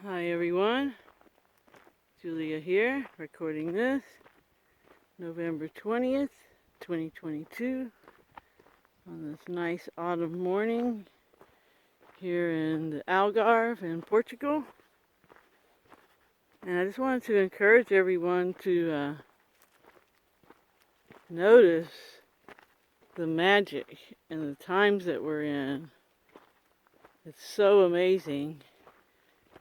Hi everyone, Julia here, recording this, November 20th, 2022, on this nice autumn morning here in the Algarve in Portugal. And I just wanted to encourage everyone to notice the magic in the times that we're in. It's so amazing.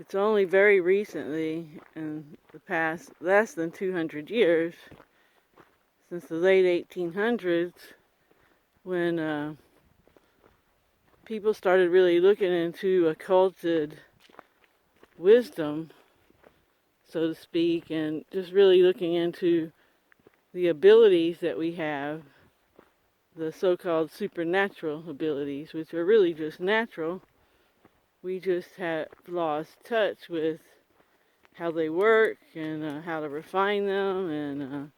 It's only very recently, in the past less than 200 years, since the late 1800s, when people started really looking into occulted wisdom, so to speak, and just really looking into the abilities that we have, the so-called supernatural abilities, which are really just natural. We just have lost touch with how they work and how to refine them and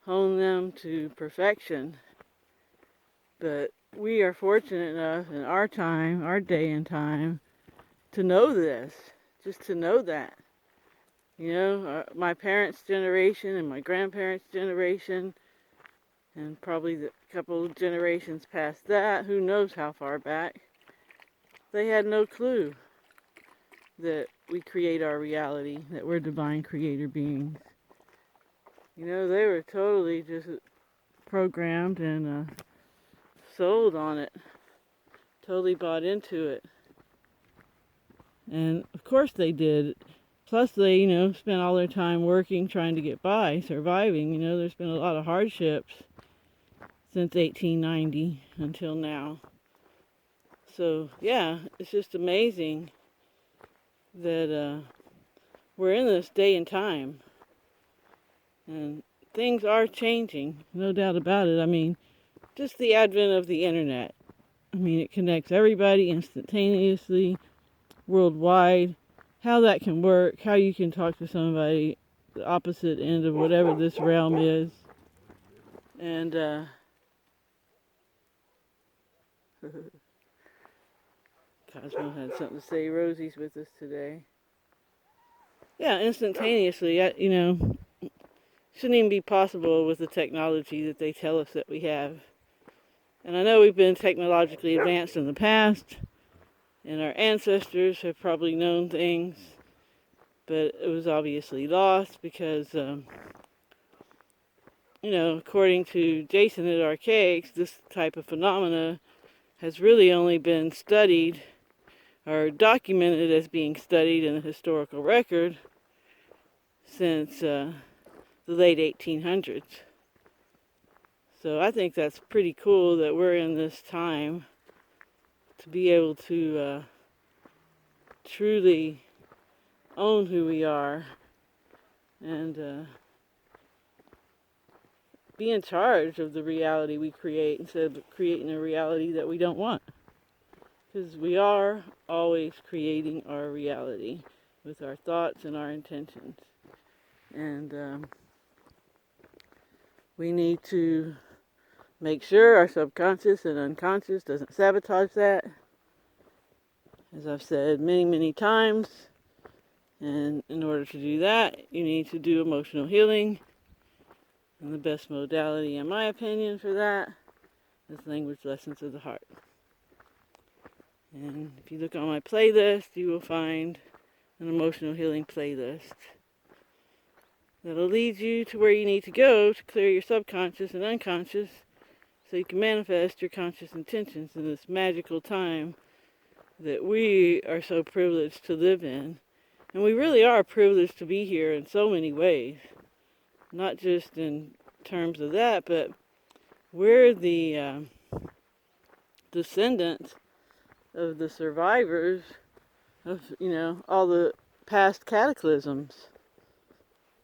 hone them to perfection. But we are fortunate enough in our time, our day and time, to know this, just to know that. You know, my parents' generation and my grandparents' generation, and probably the couple of generations past that, who knows how far back, they had no clue that we create our reality, that we're divine creator beings. You know, they were totally just programmed and sold on it, totally bought into it. And of course they did. Plus they, spent all their time working, trying to get by, surviving. There's been a lot of hardships since 1890 until now. So, yeah, it's just amazing that we're in this day and time. And things are changing, no doubt about it. I mean, just the advent of the internet. I mean, it connects everybody instantaneously, worldwide. How that can work, how you can talk to somebody the opposite end of whatever this realm is. And Cosmo had something to say. Rosie's with us today. Yeah, instantaneously. Shouldn't even be possible with the technology that they tell us that we have. And I know we've been technologically advanced in the past, and our ancestors have probably known things, but it was obviously lost because, according to Jason at Archaics, this type of phenomena has really only been studied or documented as being studied in the historical record since the late 1800s. So I think that's pretty cool that we're in this time to be able to truly own who we are and be in charge of the reality we create instead of creating a reality that we don't want. Because we are always creating our reality with our thoughts and our intentions. And we need to make sure our subconscious and unconscious doesn't sabotage that. As I've said many, many times, and in order to do that, you need to do emotional healing. And the best modality, in my opinion, for that is language lessons of the heart. And if you look on my playlist, you will find an emotional healing playlist that'll lead you to where you need to go to clear your subconscious and unconscious so you can manifest your conscious intentions in this magical time that we are so privileged to live in. And we really are privileged to be here in so many ways. Not just in terms of that, but we're the descendants of the survivors of, all the past cataclysms.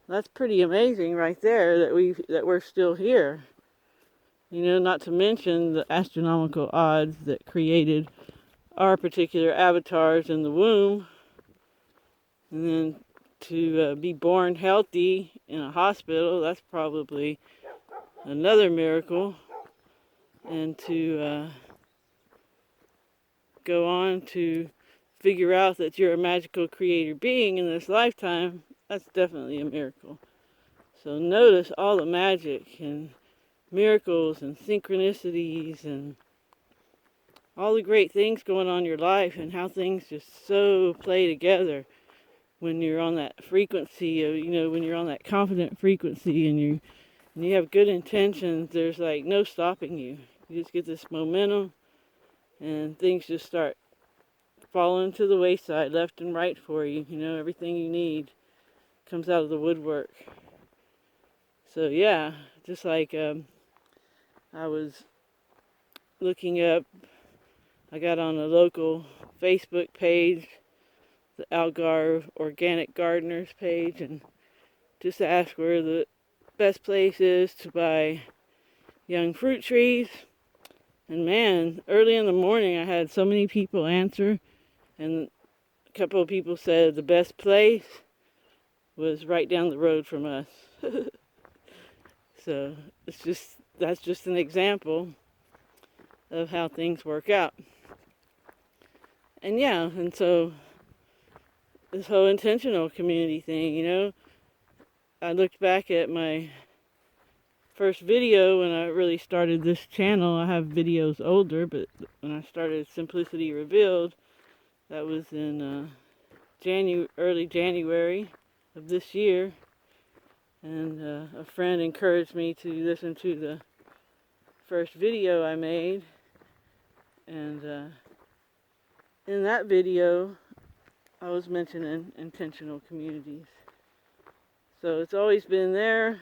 That's pretty amazing right there that we're still here. Not to mention the astronomical odds that created our particular avatars in the womb. And then to be born healthy in a hospital, that's probably another miracle. And to go on to figure out that you're a magical creator being in this lifetime, that's definitely a miracle. So notice all the magic and miracles and synchronicities and all the great things going on in your life, and how things just so play together when you're on that frequency of, when you're on that confident frequency and you have good intentions. There's like no stopping you. You just get this momentum and things just start falling to the wayside left and right for you. Everything you need comes out of the woodwork. So yeah, just like I was looking up, I got on a local Facebook page, the Algarve Organic Gardeners page, and just asked where the best place is to buy young fruit trees. And man, early in the morning I had so many people answer, and a couple of people said the best place was right down the road from us. So that's just an example of how things work out. And yeah, and so this whole intentional community thing, I looked back at my first video when I really started this channel. I have videos older, but when I started Simplicity Revealed, that was in early January of this year. And a friend encouraged me to listen to the first video I made. And in that video, I was mentioning intentional communities. So it's always been there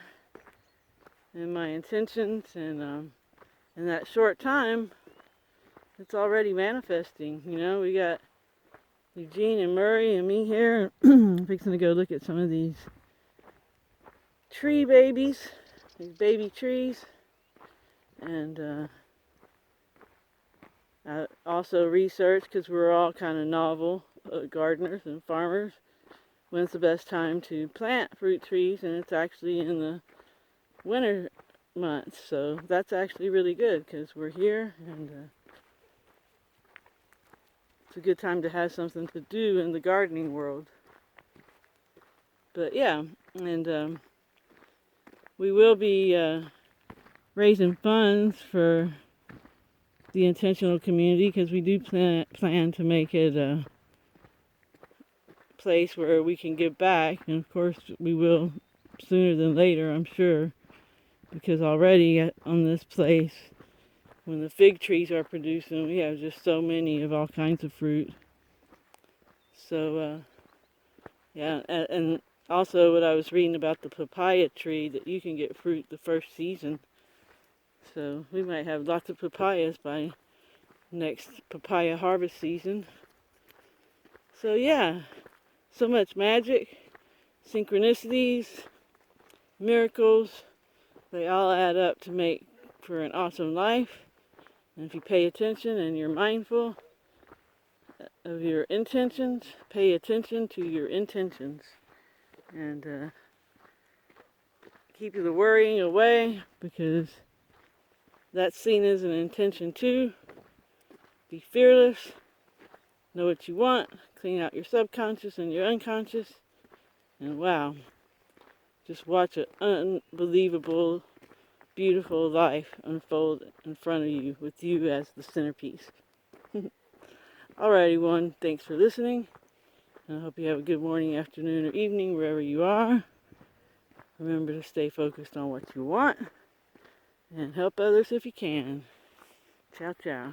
in my intentions, and in that short time, it's already manifesting. We got Eugene and Murray and me here. I'm fixing to go look at some of these tree babies, these baby trees, and I also researched, because we're all kind of novel gardeners and farmers, when's the best time to plant fruit trees, and it's actually in the winter months. So that's actually really good, because we're here, and it's a good time to have something to do in the gardening world. But yeah, and we will be raising funds for the intentional community, because we do plan to make it a place where we can give back. And of course we will sooner than later, I'm sure, because already on this place, when the fig trees are producing, we have just so many of all kinds of fruit. So yeah, and also what I was reading about the papaya tree, that you can get fruit the first season. So we might have lots of papayas by next papaya harvest season. So yeah, so much magic, synchronicities, miracles. They all add up to make for an awesome life. And if you pay attention and you're mindful of your intentions, pay attention to your intentions, and keep the worrying away, because that's seen as an intention too. Be fearless, know what you want, clean out your subconscious and your unconscious, and wow, just watch an unbelievable, beautiful life unfold in front of you with you as the centerpiece. Alright, everyone, thanks for listening. I hope you have a good morning, afternoon, or evening, wherever you are. Remember to stay focused on what you want, and help others if you can. Ciao, ciao.